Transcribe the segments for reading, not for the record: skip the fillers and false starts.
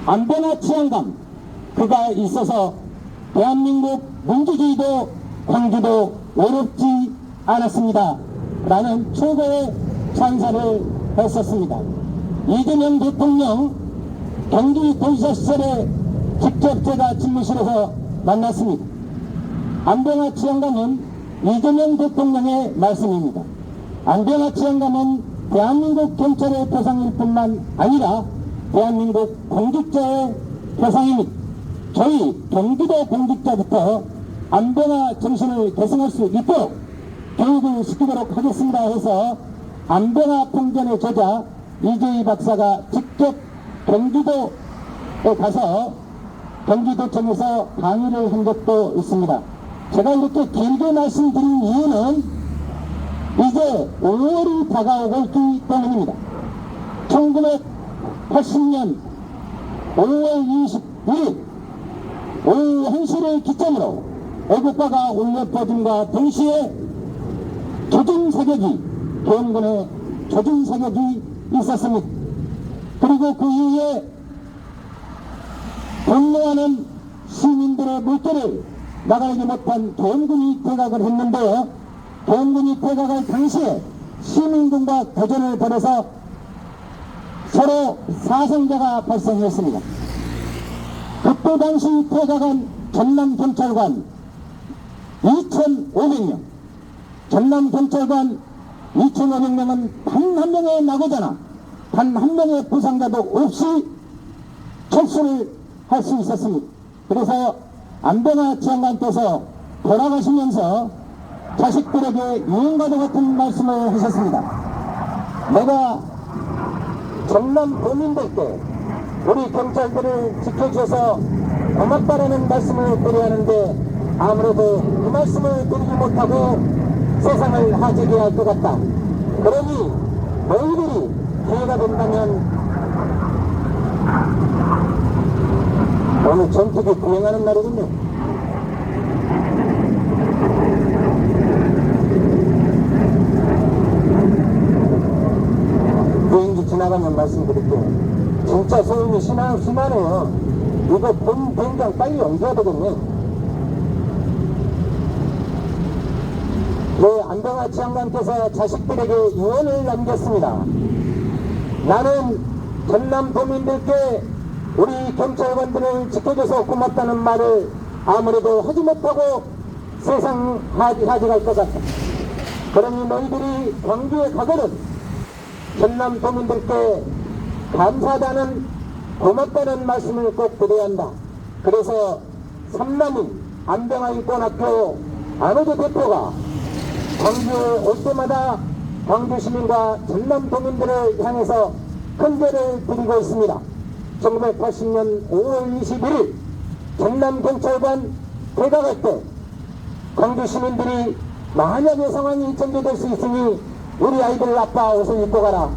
안배나 치안감 그가 있어서 대한민국 민주주의도 광주도 외롭지 않았습니다 라는 최고의 찬사를 했었습니다. 이재명 대통령 경기도지사시절에 직접 제가 집무실에서 만났습니다. 안배나 치안감은 이재명 대통령의 말씀입니다. 안배나 치안감은 대한민국 경찰의 표상일 뿐만 아니라 대한민국 공직자의 표상입니다. 저희 경기도 공직자부터 안배나 정신을 계승할 수 있도록 교육을 시키도록 하겠습니다 해서 안배나 평전의 저자 이재희 박사가 직접 경기도에 가서 경기도청에서 강의를 한 적도 있습니다. 제가 이렇게 길게 말씀드린 이유는 이제 5월이 다가오고 있기 때문입니다. 1980년 5월 21일 오후 1시를 기점으로 애국가가 울려 퍼짐과 동시에 조준사격이 계엄군의 조준사격이 있었습니다. 그리고 그 이후에 분노하는 시민들의 물결을 나가지 못한 계엄군이 퇴각을 했는데요. 계엄군이 퇴각할 당시에 시민군과 교전을 벌여서 서로 사상자가 발생했습니다. 그때 당시 퇴각한 전남경찰관 2,500명, 전남경찰관 2,500명은 단 한 명의 낙오자나 단 한 명의 부상자도 없이 철수를 할 수 있었습니다. 그래서 안배나 치안관께서 돌아가시면서 자식들에게 유언과도 같은 말씀을 하셨습니다. 내가 전남 도민들께 우리 경찰들을 지켜주셔서 고맙다라는 말씀을 드려야 하는데 아무래도 그 말씀을 드리지 못하고 세상을 하지게 할 것 같다. 그러니 너희들이 기회가 된다면 오늘 전투기 비행하는 날이군요. 비행기 지나가면 말씀드릴게요. 진짜 소음이 심하네요. 이거 본 비행장 빨리 옮겨야 되겠네. 네, 안배나 치안관께서 자식들에게 유언을 남겼습니다. 나는 전남 도민들께 우리 경찰관들을 지켜줘서 고맙다는 말을 아무래도 하지 못하고 세상 하지갈 것 같다. 그러니 너희들이 광주에 가거든 전남 도민들께 감사하다는 고맙다는 말씀을 꼭 드려야 한다. 그래서 삼남인 안배나 인권학교 안호조 대표가 광주에 올 때마다 광주 시민과 전남 도민들을 향해서 큰죄를 드리고 있습니다. 1980년 5월 21일 전남경찰관 퇴각할 때 광주 시민들이 만약의 상황이 전개될 수 있으니 우리 아이들 아빠 옷을 입고 가라.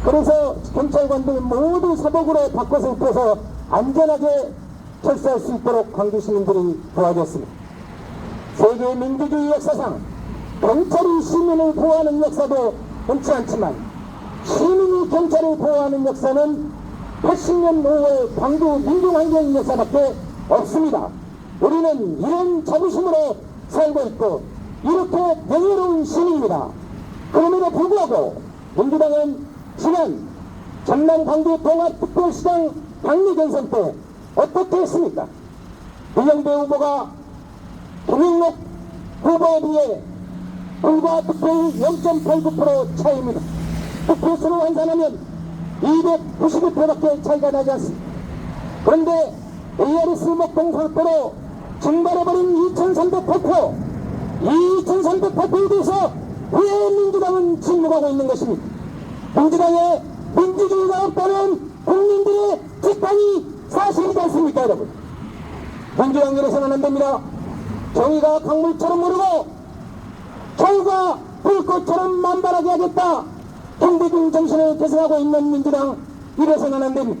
그래서 경찰관들 모두 사복으로 바꿔서 입혀서 안전하게 철수할 수 있도록 광주 시민들이 도와줬습니다. 세계 민주주의 역사상 경찰이 시민을 보호하는 역사도 흔치 않지만 시민이 경찰을 보호하는 역사는 80년 5월 광주 민중항쟁 역사밖에 없습니다. 우리는 이런 자부심으로 살고 있고 이렇게 명예로운 시민입니다. 그럼에도 불구하고 민주당은 지난 전남 광주 통합특별시장 당리경선 때 어떻게 했습니까? 이정배 후보가 김영록 후보에 비해 불과 득표율 0.89% 차이입니다. 득표수로 환산하면 291표밖에 차이가 나지 않습니다. 그런데 ARS 목동사표로 증발해버린 2308표, 2308표에 대해서 왜 민주당은 침묵하고 있는 것입니까? 민주당의 민주주의가 없다는 국민들의 직관이 사실이지 않습니까, 여러분? 민주당 이래서는 안 됩니다. 정의가 강물처럼 흐르고 저희가 불꽃처럼 만발하게 하겠다. 경비중 정신을 계승하고 있는 민주당 이래서는 안 됩니다.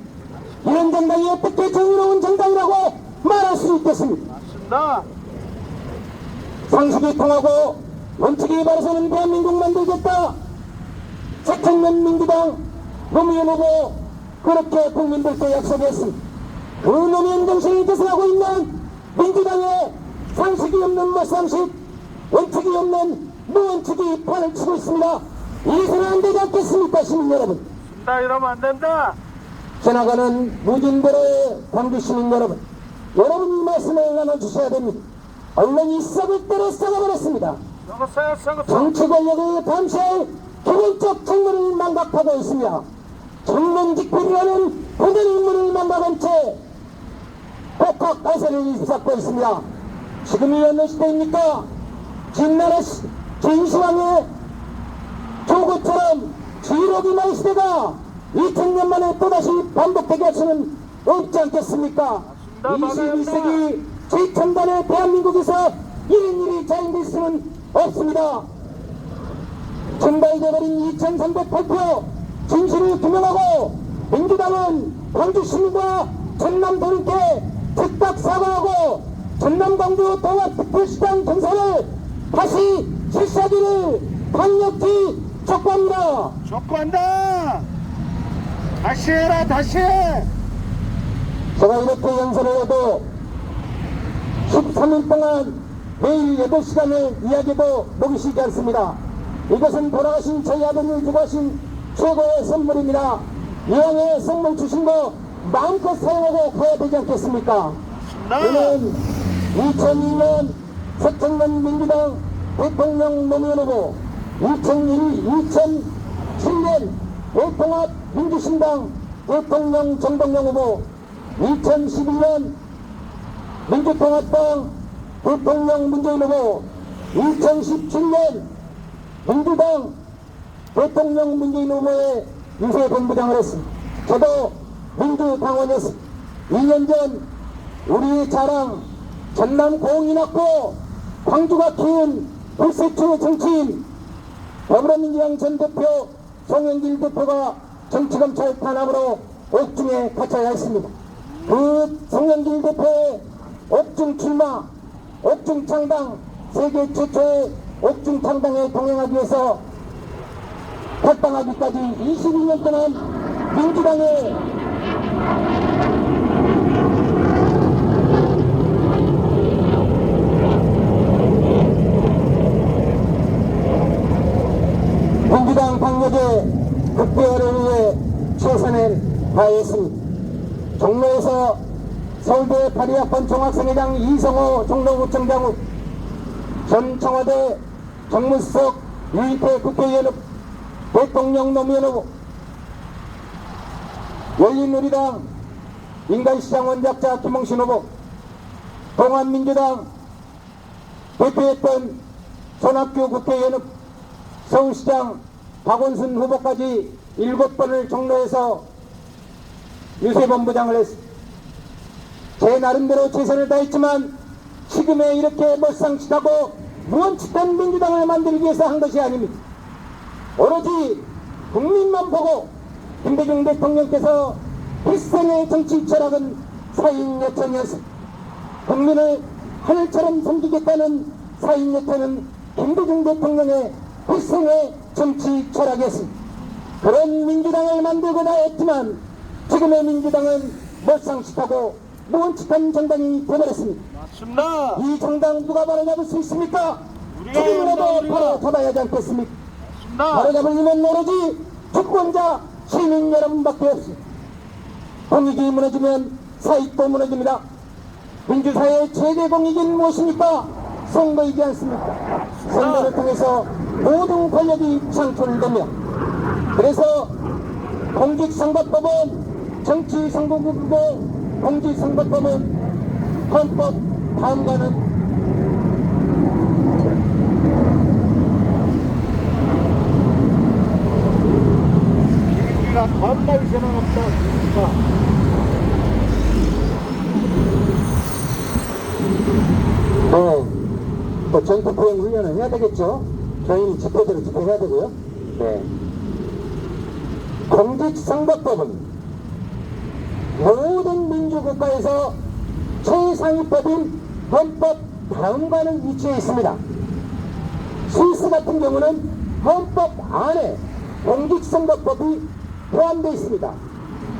이런 정당이 어떻게 정의로운 정당이라고 말할 수 있겠습니까? 맞습니다. 상식이 통하고 원칙이 바라서는 대한민국 만들겠다. 새천년 민주당 노무현 후보 그렇게 국민들께 약속했습니다. 그 노무현 정신을 계승하고 있는 민주당의 상식이 없는 무상식, 원칙이 없는 무원칙이 판을 치고 있습니다. 이래서는 안 되지 않겠습니까, 시민 여러분? 나 이러면 안 된다. 지나가는 무진대로의 광주 시민 여러분, 여러분이 말씀을 나눠주셔야 됩니다. 언론이 썩을 대로 썩어버렸습니다. 정치 권력을 감시할 기본적 직무를 망각하고 있습니다. 정론 직필이라는 고된 임무를 망각한 채 복합 가세를 쌓고 있습니다. 지금이 어느 시대입니까? 진나라 진시황의 조국처럼 지록이만 시대가 2000년 만에 또다시 반복되게 할 수는 없지 않겠습니까? 21세기 제1단의 대한민국에서 이런 일이 자행될 수는 없습니다. 증발되어버린 2308표 진실을 규명하고 민주당은 광주 시민과 전남 도민께 즉각 사과하고 전남 광주 동아특별시장 경선을 다시 실시하기를 강력히 촉구합니다. 촉구한다. 다시 해라, 다시 해. 제가 이렇게 연설을 해도 13일 동안 매일 8시간을 이야기도 목이 쉬지 않습니다. 이것은 돌아가신 저희 아버님이 주고 하신 최고의 선물입니다. 이왕에 선물 주신 거 마음껏 사용하고 가야 되지 않겠습니까? 저는 2002년 서청년 민주당 대통령 노무현 후보, 2007년 대통합 민주신당 대통령 정동영 후보, 2012년 민주통합당 대통령 문재인 후보, 2017년 민주당 대통령 문재인 후보의 유세 본부장을 했습니다. 저도 민주당원이었습니다. 2년 전 우리의 자랑 전남 고흥이 낳고 광주가 키운 불세추 정치인 더불어민주당 전 대표 송영길 대표가 정치검찰 탄압으로 옥중에 갇혀야 했습니다. 그 송영길 대표의 옥중 출마, 옥중 창당, 세계 최초의 옥중 창당에 동행하기 위해서 탈당하기까지 22년 동안 민주당의 민주당 당력의 극대화를 위해 최선을 다했습니다. 종로에서 서울대 파리학번 총학생회장 이성호 종로구청장 후 전 청와대 정무수석 유인태 국회의원 후 대통령 노무현 후보, 열린우리당 인간시장 원작자 김홍신 후보, 동안민주당 대표했던 손학규 국회의원 후 서울시장 박원순 후보까지 7번을 종로에서 유세본부장을 했습니다. 제 나름대로 최선을 다했지만 지금의 이렇게 몰상식하고 무원칙한 민주당을 만들기 위해서 한 것이 아닙니다. 오로지 국민만 보고 김대중 대통령께서 일생의 정치 철학은 사인여천이었습니다. 국민을 하늘처럼 섬기겠다는 사인여천은 김대중 대통령의 일생의 정치 철학이었습니다. 그런 민주당을 만들고자 했지만 지금의 민주당은 몰상식하고 무원칙한 정당이 되어버렸습니다. 맞습니다. 이 정당 누가 바로잡을 수 있습니까? 지금이라도 바로 잡아야 하지 않겠습니까? 바로잡을 힘은 오로지 주권자 시민 여러분밖에 없습니다. 공익이 무너지면 사익도 무너집니다. 민주사회의 최대 공익은 무엇입니까? 선거이지 않습니까? 선거를 통해서 모든 권력이 창출됩니다. 그래서 공직선거법은 정치선거국의 공직선거법은 헌법 다음과는 우리가 건달 세는 없다. 네, 또 전투포용 훈련을 해야 되겠죠. 저희는 집회대로 집회해야 되고요. 네. 공직선거법은 모든 민주국가에서 최상위법인 헌법 다음과는 위치해 있습니다. 스위스 같은 경우는 헌법 안에 공직선거법이 포함되어 있습니다.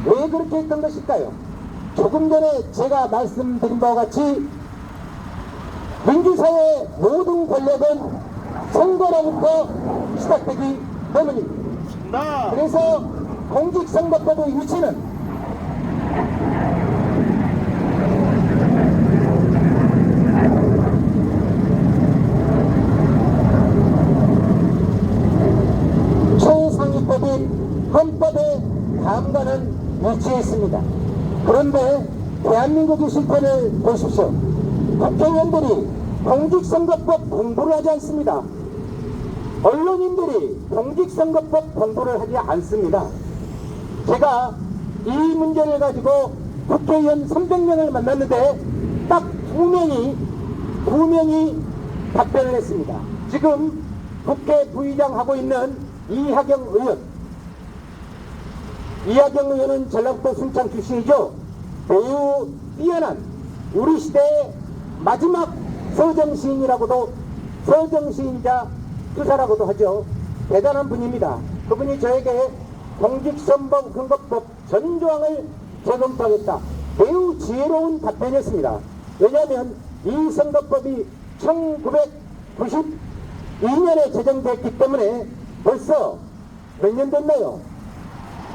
왜 그렇게 했던 것일까요? 조금 전에 제가 말씀드린 바와 같이 민주사회의 모든 권력은 선거로부터 시작되기 때문입니다. 나. 그래서 공직선거법의 위치는 최상위법인 헌법에 감관은 위치해 있습니다. 그런데 대한민국의 실태를 보십시오. 국회의원들이 공직선거법 공부를 하지 않습니다. 언론인들이 공직선거법 공부를 하지 않습니다. 제가 이 문제를 가지고 국회의원 300명을 만났는데 딱 두 명이 답변을 했습니다. 지금 국회 부의장 하고 있는 이하경 의원은 전라북도 순창 출신이죠. 매우 뛰어난 우리 시대의 마지막 서정시인이자 투사라고도 하죠. 대단한 분입니다. 그분이 저에게 공직선거법 전 조항을 재검토하겠다. 매우 지혜로운 답변이었습니다. 왜냐하면 이 선거법이 1992년에 제정됐기 때문에 벌써 몇 년 됐나요?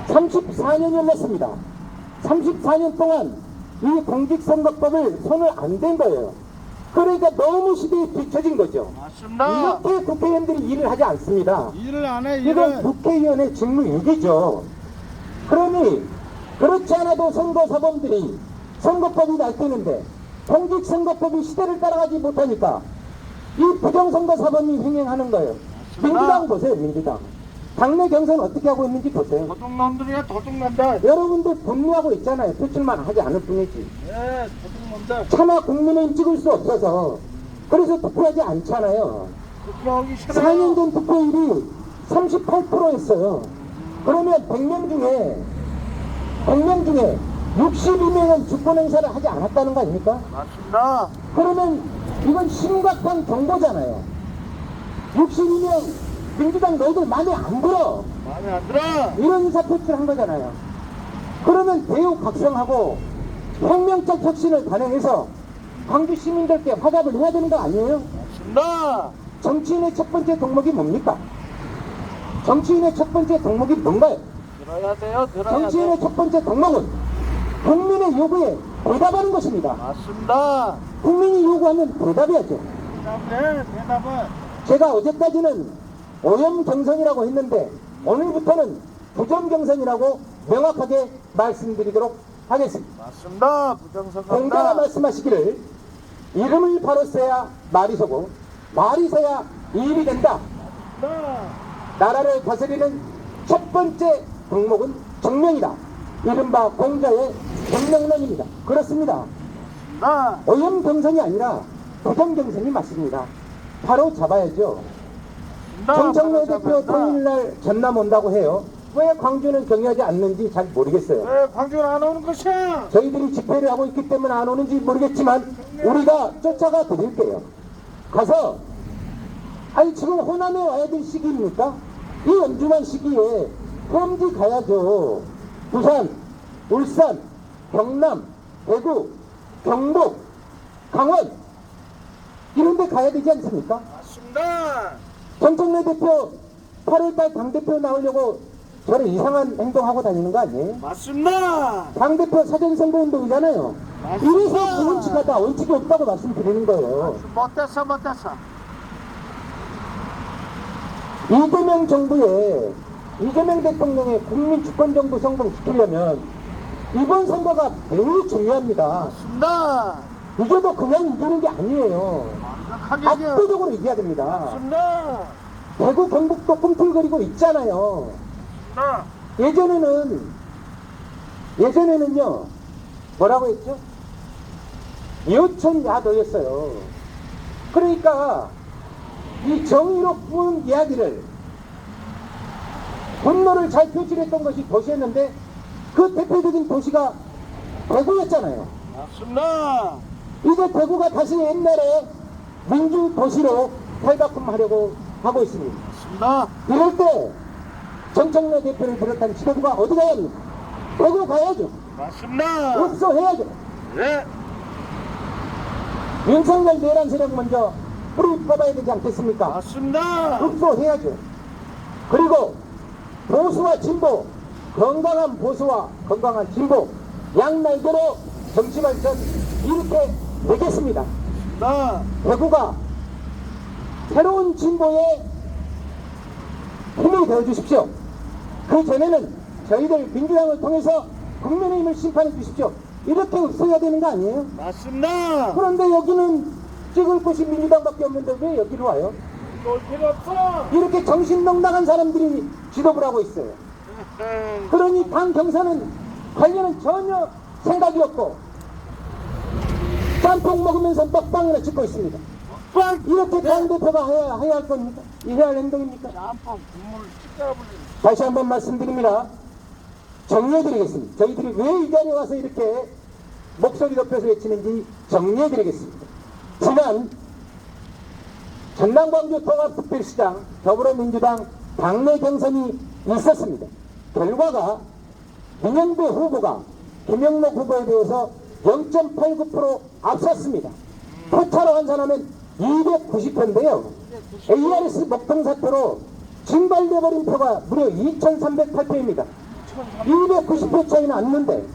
34년이 흘렀습니다. 34년 동안 이 공직선거법을 손을 안 댄 거예요. 그러니까 너무 시대에 뒤처진 거죠. 맞습니다. 이렇게 국회의원들이 일을 하지 않습니다. 일을 안 해, 이건 일을. 국회의원의 직무유기죠. 그러니 그렇지 않아도 선거사범들이 선거법이 날뛰는데 공직선거법이 시대를 따라가지 못하니까 이 부정선거사범이 횡행하는 거예요. 민주당 보세요. 민주당 당내 경선 어떻게 하고 있는지 보세요. 도둑놈들이야, 도둑놈들. 여러분들 분노하고 있잖아요. 표출만 하지 않을 뿐이지. 예, 도둑놈들. 차마 국민은 찍을 수 없어서 그래서 투표하지 않잖아요. 투표하기 싫어요. 4년 전 투표율이 38%였어요. 그러면 100명 중에 62명은 주권행사를 하지 않았다는 거 아닙니까? 맞습니다. 그러면 이건 심각한 경고잖아요. 62명 민주당 너희들 마음에 안 들어. 마음에 안 들어. 이런 사표출한 거잖아요. 그러면 대우 각성하고 혁명적 혁신을 단행해서 광주 시민들께 화답을 해야 되는 거 아니에요? 맞습니다. 정치인의 첫 번째 덕목이 뭡니까? 정치인의 첫 번째 덕목이 뭔가요? 들어야 돼요, 들어야 정치인의 돼. 첫 번째 덕목은 국민의 요구에 대답하는 것입니다. 맞습니다. 국민이 요구하면 대답해야죠. 대답은. 제가 어제까지는 오염경선이라고 했는데 오늘부터는 부정경선이라고 명확하게 말씀드리도록 하겠습니다. 맞습니다. 공자가 부정선거입니다. 말씀하시기를 이름을 바로 써야 말이 서고 말이 서야 일이 된다. 나라를 다스리는 첫 번째 덕목은 정명이다. 이른바 공자의 정명론입니다. 그렇습니다. 오염경선이 아니라 부정경선이 맞습니다. 바로 잡아야죠. 정청래 대표 토요일날 전남 온다고 해요. 왜 광주는 경유하지 않는지 잘 모르겠어요. 왜 광주는 안 오는 것이야? 저희들이 집회를 하고 있기 때문에 안 오는지 모르겠지만 우리가 쫓아가 드릴게요. 가서 아니 지금 호남에 와야 될 시기입니까? 이 엄중한 시기에 험지 가야죠. 부산, 울산, 경남, 대구, 경북, 강원 이런 데 가야 되지 않습니까? 맞습니다. 정청래 대표 8월달 당대표 나오려고 저런 이상한 행동하고 다니는 거 아니에요? 맞습니다. 당대표 사전선거운동이잖아요. 맞습니다. 이래서 불원칙하다, 원칙이 없다고 말씀드리는 거예요. 못됐어. 이재명 대통령의 국민 주권정부 성공시키려면 이번 선거가 매우 중요합니다. 맞습니다. 이겨도 그냥 이기는 게 아니에요. 완벽하게 이겨. 압도적으로 이겨야 됩니다. 맞습니다. 대구 경북도 꿈틀거리고 있잖아요. 예전에는요 뭐라고 했죠? 여촌야도였어요. 그러니까 이 정의롭은 이야기를 분노를 잘 표출했던 것이 도시였는데 그 대표적인 도시가 대구였잖아요. 맞습니다. 이제 대구가 다시 옛날에 민주 도시로 탈바꿈하려고 하고 있습니다. 맞습니다. 이럴 때 정청래 대표를 비롯한 지도부가 어디 가야 합니까? 대구 가야죠. 맞습니다. 흡수해야죠. 네. 윤석열 내란 세력 먼저 뿌리 뽑아야 되지 않겠습니까? 맞습니다. 흡수해야죠. 그리고 보수와 진보, 건강한 보수와 건강한 진보 양날개로 정치 발전 이렇게 되겠습니다. 나. 대구가 새로운 진보의 힘이 되어주십시오. 그 전에는 저희들 민주당을 통해서 국민의힘을 심판해 주십시오. 이렇게 없어야 되는 거 아니에요? 맞습니다. 그런데 여기는 찍을 곳이 민주당밖에 없는데 왜 여기로 와요? 올 필요 없어. 이렇게 정신병 나간 사람들이 지도를 하고 있어요. 그러니 당 경선은 관련은 전혀 생각이 없고 짬뽕 먹으면서 먹방이나 찍고 있습니다. 이렇게 당대표가 해야 할 겁니까? 해야 할 행동입니까? 짬뽕 국물을 찍어버리는. 다시 한번 말씀드립니다. 정리해드리겠습니다. 저희들이 왜 이 자리에 와서 이렇게 목소리 높여서 외치는지 정리해드리겠습니다. 지난 전남광주 통합특별시장 더불어민주당 당내 경선이 있었습니다. 결과가 민영배 후보가 김영록 후보에 대해서 0.89% 앞섰습니다. 표차로 환산하면 290표인데요. ARS 목동 사태로 증발돼버린 표가 무려 2308표입니다. 290표 차이는 났는데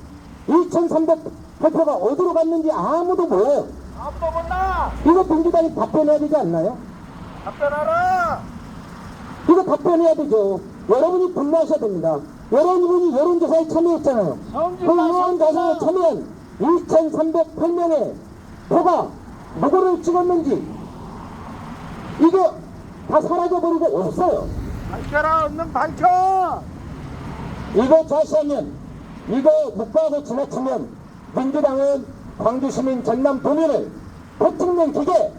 2308표가 어디로 갔는지 아무도 몰라요. 아무도 몰라. 이거 민주당이 답변해야 되지 않나요? 답변하라. 이거 답변해야 되죠. 여러분이 분노하셔야 됩니다. 여러분이 여론조사에 참여했잖아요. 그 여론조사에 참여한 2308명의 표가 누구를 찍었는지 이게 다 사라져버리고 없어요. 밝혀라. 없는 밝혀. 이거 좌시하면 이거 묵과하고 지나치면 민주당은 광주시민 전남 도민을 대통령 기계,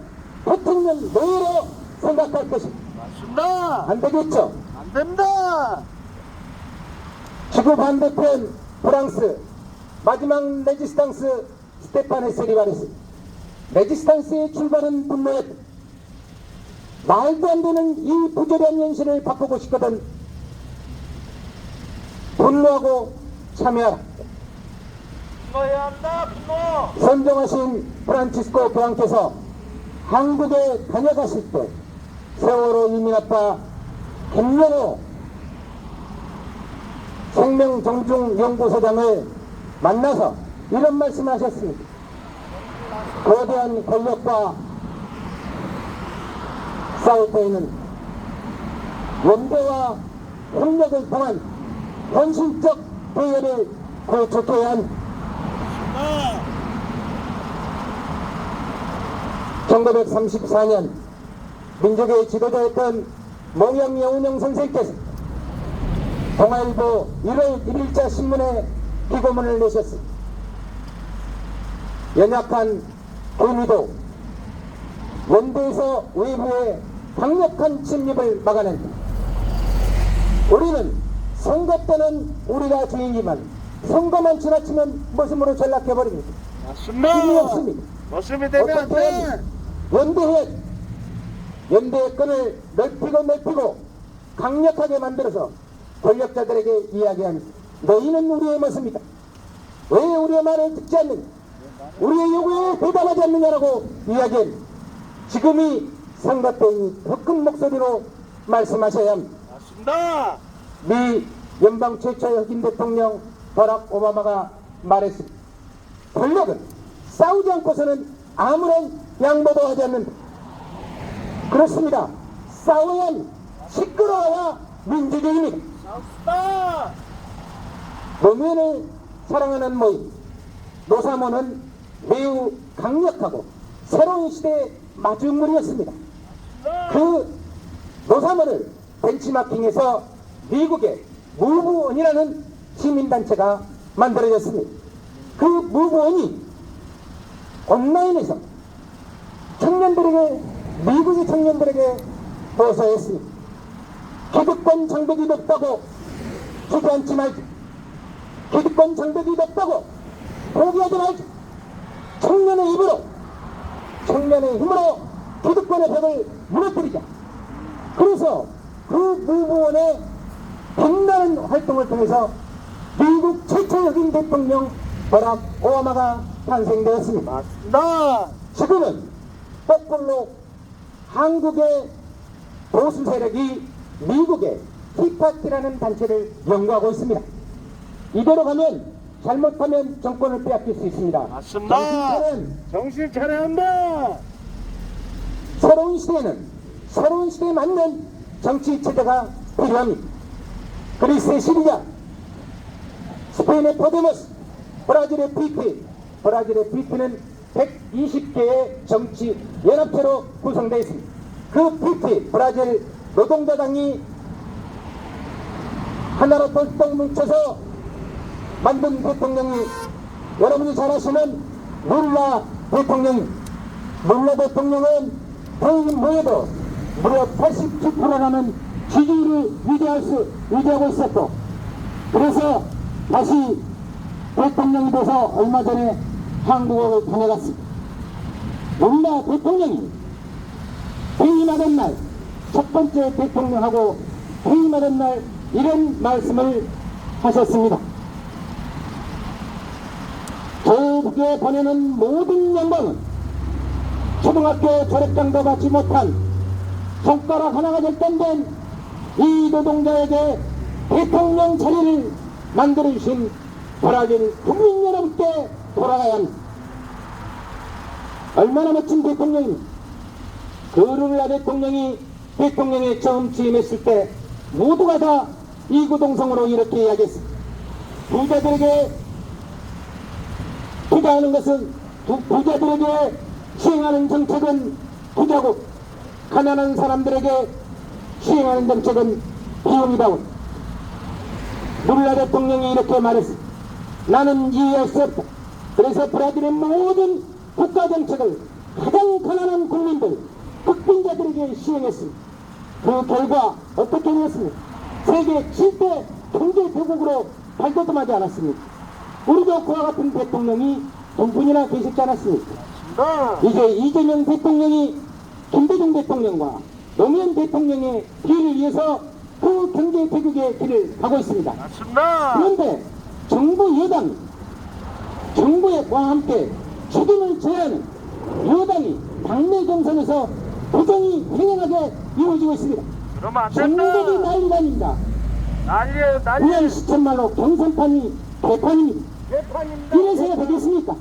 대통령 노예로 생각할 것입니다. 맞습니다. 안 되겠죠? 안 됩니다. 지구 반대편 프랑스 마지막 레지스탕스 스테파네스리 말했습니다. 레지스탕스의 출발은 분노였다. 말도 안 되는 이 부조리한 현실을 바꾸고 싶거든 분노하고 참여하라. 분노해야 한다. 분노. 선정하신 프란치스코 교황께서 한국에 다녀가실 때 세월호 이민아빠 김영호 생명정중연구소장을 만나서 이런 말씀을 하셨습니다. 거대한 권력과 싸울 때에는 연대와 협력을 통한 헌신적 대열을 구축해야 한다. 1934년 민족의 지도자였던 몽양여운영 선생께서 동아일보 1월 1일자 신문에 기고문을 내셨습니다. 연약한 군의도 원대에서 외부의 강력한 침입을 막아낸다. 우리는 선거 때는 우리가 주인이지만 선거만 지나치면 모습으로 전락해버립니다. 맞습니다. 힘이 없습니다. 모습이 되면 안 돼. 연대해 연대의 끈을 넓히고 강력하게 만들어서 권력자들에게 이야기합니다. 너희는 우리의 모습이다. 왜 우리의 말을 듣지 않느냐? 우리의 요구에 대답하지 않느냐라고 이야기합니다. 지금이 선거 때이니 더 큰 목소리로 말씀하셔야 합니다. 맞습니다. 미 연방 최초의 흑인 대통령 버락 오바마가 말했습니다. 권력은 싸우지 않고서는 아무런 양보도 하지 않는다. 그렇습니다. 싸워야 시끄러워야 민주주의입니다. 싸웁시다. 노무현을 사랑하는 모임 노사모는 매우 강력하고 새로운 시대의 마중물이었습니다. 그 노사모를 벤치마킹해서 미국의 무브원이라는 시민단체가 만들어졌습니다. 그 무브원이 온라인에서 청년들에게 미국의 청년들에게 보고했습니다. 기득권 장벽이 높다고 주저앉지 말자. 기득권 장벽이 높다고 포기하지 말자. 청년의 입으로 청년의 힘으로 기득권의 벽을 무너뜨리자. 그래서 그 무브원의 빛나는 활동을 통해서 미국 최초적인 대통령 버락 오바마가 탄생되었습니다. 맞습니다. 지금은 거꾸로 한국의 보수 세력이 미국의 티파티라는 단체를 연구하고 있습니다. 이대로 가면 잘못하면 정권을 빼앗길 수 있습니다. 맞습니다. 정신 차려야 한다. 새로운 시대에 맞는 정치 체제가 필요합니다. 그리스의 시리자, 스페인의 포데모스, 브라질의 PT는 120개의 정치 연합체로 구성되어 있습니다. 그 PT, 브라질 노동자당이 하나로 똘똘 뭉쳐서 만든 대통령이 여러분이 잘 아시는 룰라 대통령입니다. 룰라 대통령은 퇴임 후에도 무려 87%라는 지지율을 유지하고 있었고, 그래서 다시 대통령이 돼서 얼마 전에 한국을 다녀갔습니다. 룰라 대통령이 퇴임하던 날, 첫 번째 대통령하고 퇴임하던 날 이런 말씀을 하셨습니다. 조국에 보내는 모든 영광은 초등학교 졸업장도 받지 못한 손가락 하나가 절단된 이 노동자에게 대통령 자리를 만들어주신 브라질 국민 여러분께 돌아가야 합니다. 얼마나 멋진 대통령입니까? 그 룰라 대통령이 대통령에 처음 취임했을 때 모두가 다 이구동성으로 이렇게 이야기했습니다. 부자들에게 투자하는 것은 부자들에게 시행하는 정책은 부자고, 가난한 사람들에게 시행하는 정책은 비용이다고. 룰라 대통령이 이렇게 말했습니다. 나는 이해할 수 없다. 그래서 브라질의 모든 국가 정책을 가장 가난한 국민들, 흑빈자들에게 시행했습니다. 그 결과 어떻게 되었습니까? 세계 7대 경제대국으로 발돋움하지 않았습니까? 우리도 그와 같은 대통령이 두 분이나 계셨지 않았습니까? 이제 이재명 대통령이 김대중 대통령과 노무현 대통령의 길을 위해서 그 경제대국의 길을 가고 있습니다. 맞습니다. 그런데 정부 여당이 정부와 함께 책임을 져야 하는 여당이 당내 경선에서 부정이 횡행하게 이루어지고 있습니다. 그러면 안 전국이 된다. 난리가 아닙니다. 난리예요, 난리. 우연 시천말로 경선판이 개판입니다. 개판입니다. 이래서야 되겠습니까?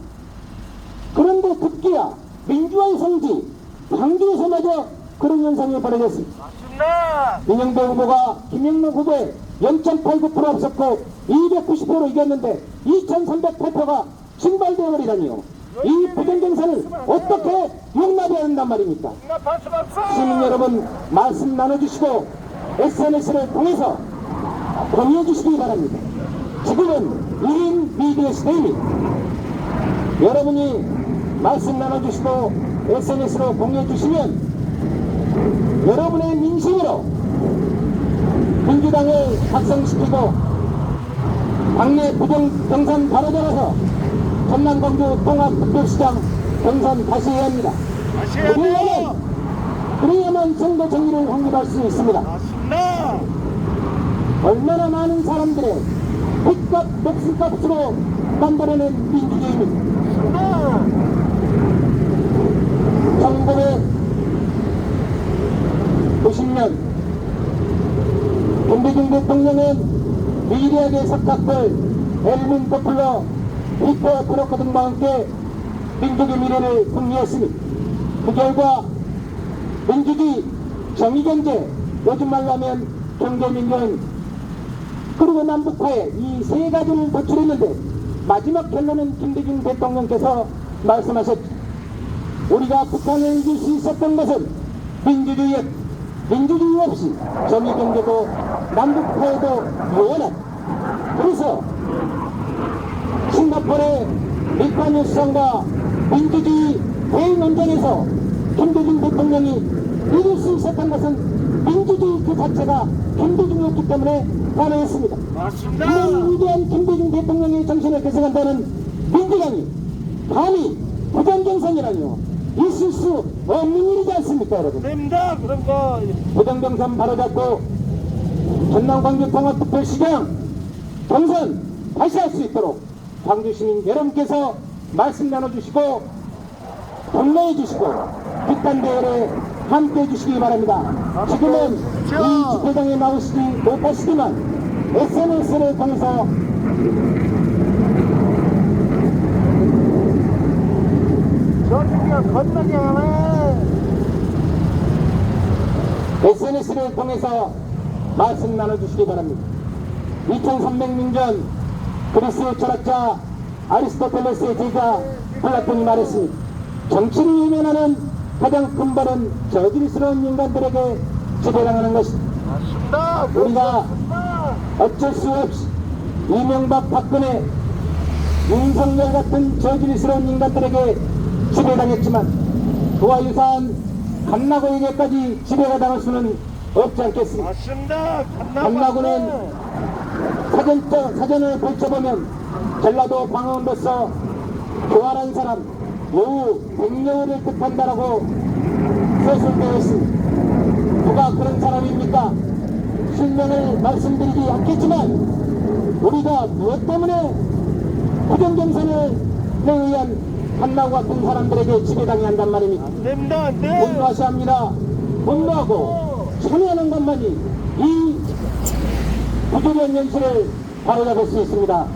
그런데 급기야 민주화의 성지 광주에서마저 그런 현상이 벌어졌습니다. 맞습니다. 이명박 후보가 김영록 후보에 0.89% 앞섰고 290표로 이겼는데 2308표가 증발되어 버리다니요. 이 부정경선을 어떻게 용납해야 한단 말입니까? 박수 박수. 시민 여러분, 말씀 나눠주시고 SNS를 통해서 공유해 주시기 바랍니다. 지금은 1인 미디어 시대입니다. 여러분이 말씀 나눠주시고 SNS로 공유해 주시면 여러분의 민심으로 민주당을 각성시키고 당내 부정경선 바로 잡아서 전남 광주 통합특별시장 경선 다시 해야 합니다. 다시 해야 돼요. 그래야만 선거 정의를 확립할 수 있습니다. 맞습니다. 얼마나 많은 사람들의 핏값, 목숨값으로 만들어낸 민주주의입니다. 맞습니다. 1990년 김대중 대통령은 미래하게 석학들 엘빈 버플러, 피터 트러커 등과 함께 민족의 미래를 승리했습니다. 그 결과 민주주의, 정의경제, 요즘 말로 하면 경제민주화입니다. 그리고 남북화에 이 세 가지를 도출했는데 마지막 결론은 김대중 대통령께서 말씀하셨죠. 우리가 북한을 이길 수 있었던 것은 민주주의 없이 정의경제도 남북화에도 무원한, 그래서 싱가포르의 리파뉴 수상과 민주주의 대의논쟁에서 김대중 대통령이 이길 수 있었던 것은 민주주의 그 자체가 김대중이었기 때문에 가능했습니다. 맞습니다. 이런 위대한 김대중 대통령의 정신을 계승한다는 민주당이 감히 부정경선이라뇨. 있을 수 없는 일이지 않습니까, 여러분? 됩니다. 그런 거. 부정경선 바로잡고 전남 광주 통합특별시장 경선 다시 할 수 있도록 광주 시민 여러분께서 말씀 나눠주시고 격려해 주시고 극단 대열에 함께 해주시기 바랍니다. 지금은 이 집회장에 나오시지 못하시지만 SNS를 통해서 저기가 건너게 하네. SNS를 통해서 말씀 나눠주시기 바랍니다. 2300년 전 그리스 철학자 아리스토텔레스의 제자 플라톤이 말했습니다. 정치를 이면하는 가장 큰 벌은 저질스러운 인간들에게 지배당하는 것입니다. 맞습니다. 우리가 어쩔 수 없이 이명박, 박근혜, 윤석열 같은 저질스러운 인간들에게 지배당했지만 그와 유사한 감나고에게까지 지배가 당할 수는 없지 않겠습니다. 맞습니다. 감나고는 사전을 펼쳐보면 전라도 광화문로서 교활한 사람, 여우, 백녀를 뜻한다라고 서술되어 있습니다. 누가 그런 사람입니까? 실명을 말씀드리지 않겠지만 우리가 무엇 때문에 부정경선에 의한 한나고 같은 사람들에게 지배당해야 한단 말입니까? 안 됩니다. 안 돼. 분노하셔야 합니다. 분노하고 참여하는 것만이 이 부조리한 현실을 바로잡을 수 있습니다.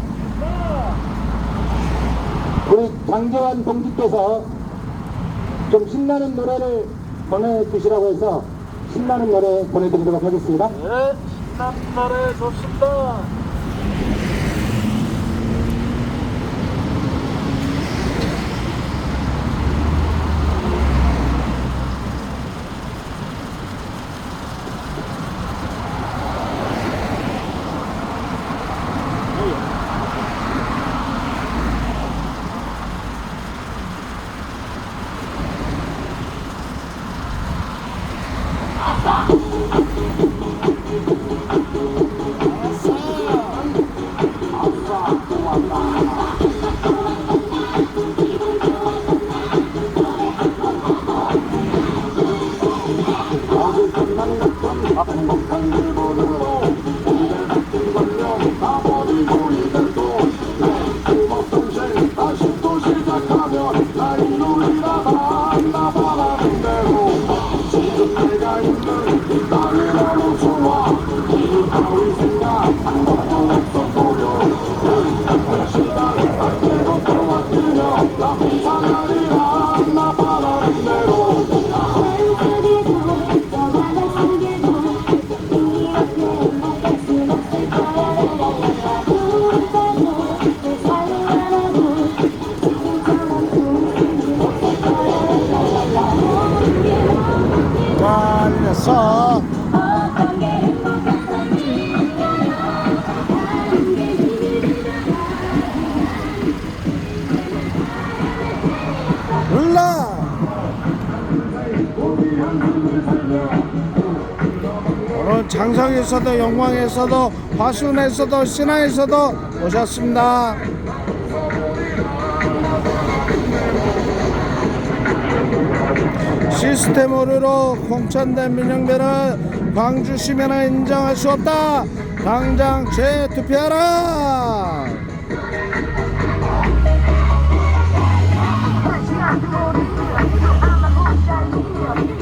우리 장재환 동지께서 좀 신나는 노래를 보내주시라고 해서 신나는 노래 보내드리도록 하겠습니다. 네, 신나는 노래 좋습니다. 달려서 올라 오늘 장성에서도 영광에서도 화순에서도 신앙에서도 오셨습니다. 시스템 오류로 공천된 민영배를 광주 시민은 인정할 수 없다. 당장 재투표하라.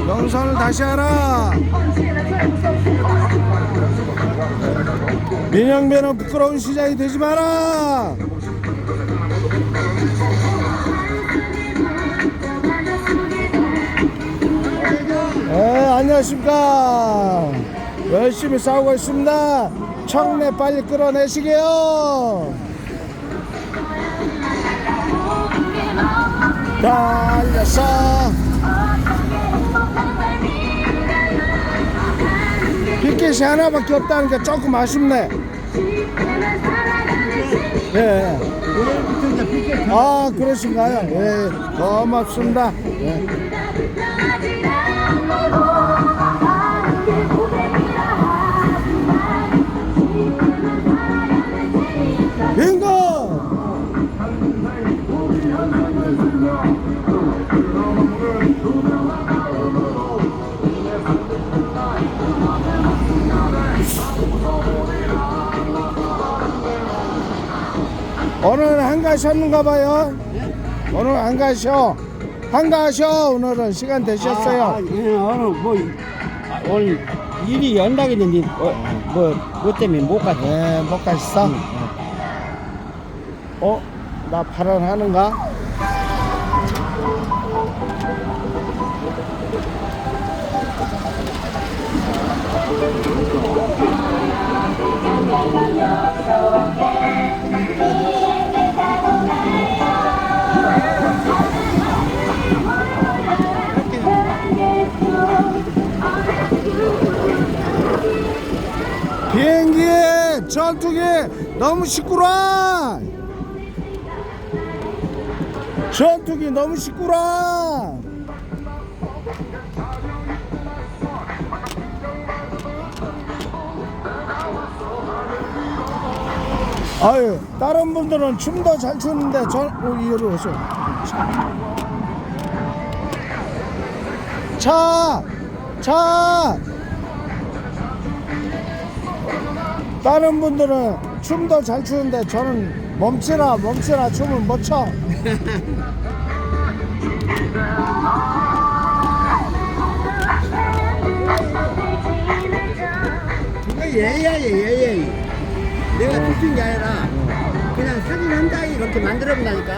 경선을 다시 하라. 민영배는 부끄러운 시작이 되지 마라. 네, 안녕하십니까. 열심히 싸우고 있습니다. 청내 빨리 끌어내시게요. 달려서 빗깃이 하나밖에 없다는 게 조금 아쉽네. 예. 아, 그러신가요? 예, 고맙습니다. 예. 빙고! 오늘은 안 가셨는가 봐요. 오늘 안 가셔. 안 가셔. 오늘은 시간 되셨어요. 예, 오늘 뭐 오늘 일이 연락했는데 뭐 때문에 못 갔어. 네, 못 가셨어. 나 발언하는가? 비행기 전투기 너무 시끄러. 전투기 너무 시끄러. 아유, 다른 분들은 춤도 잘 추는데 이리 오세요. 자. 다른 분들은 춤도 잘 추는데 저는 멈추라 춤을 못 춰. 그거 예의. 내가 듣는 게 아니라 그냥 사진 한 장이 이렇게 만들어 본다니까.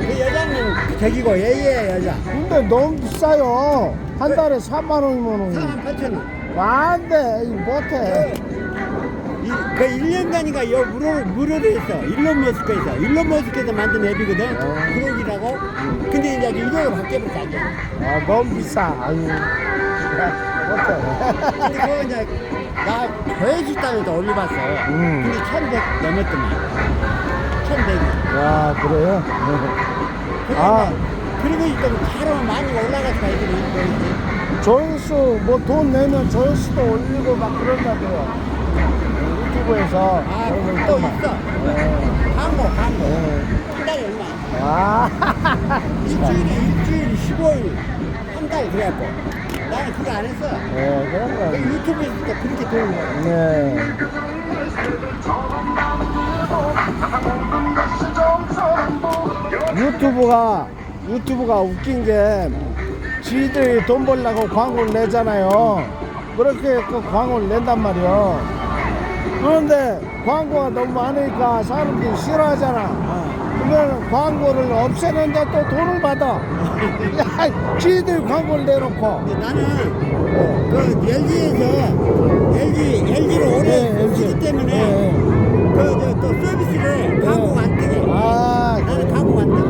그 여자는 저기고 예의 여자. 근데 너무 비싸요. 한 달에 4만 원이면 48,000원. 안 돼. 못해. 그 1년간이가 여 무료로 했어. 일론 머스크에서 만든 앱이거든. 그러기라고. 근데 이제 이거로 바뀌어버렸어. 아, 너무 비싸. 아유. 못해. 근데 그거 이제 나 조회수단에서 올려봤어. 근데 1,100 넘었더만. 1,100이. 야, 그래요? 아. 그리고 일단 잘하면 많이 올라가서 가야 되는 조회수 뭐 돈 내면 조회수도 올리고 막 그런다고요. 유튜브에서 그런 거 또 있구만. 있어. 광고. 한 달에 얼마? 아. 일주일에 15일. 한 달 그래갖고. 나는 그거 안 했어. 네, 그런 거. 유튜브에 있을 때 그렇게 되는 거야. 네. 유튜브가 웃긴 게 지들이 돈 벌려고 광고를 내잖아요. 그렇게 그 광고를 낸단 말이야. 그런데 광고가 너무 많으니까 사람들이 싫어하잖아. 그러면 광고를 없애는데 또 돈을 받아. 야, 지들 광고를 내놓고. 근데 나는 그 LG로 오래 네, LG. 쓰기 때문에 네. 또 서비스를 광고가 안 뜨게. 아, 나는 광고가 안 뜨게.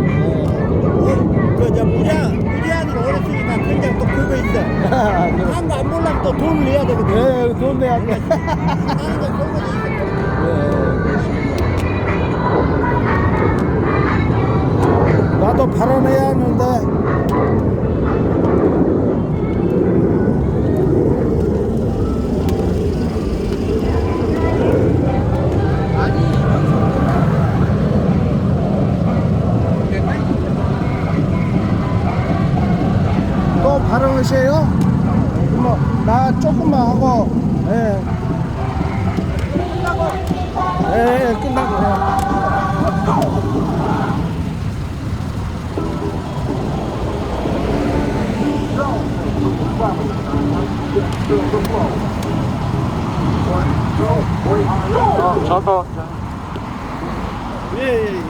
무제한으로 오래 쓰니까 그냥 또 그거 있어. 그래. 광고 안 보려면 또 돈을 내야 되거든. 네, 돈 내야 돼. 나는 이제 그런 거 있어. 나도 발언해야 하는데. 또 발언하세요? 뭐, 나 조금만 하고, 예. 끝나고. 저도 예.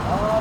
아,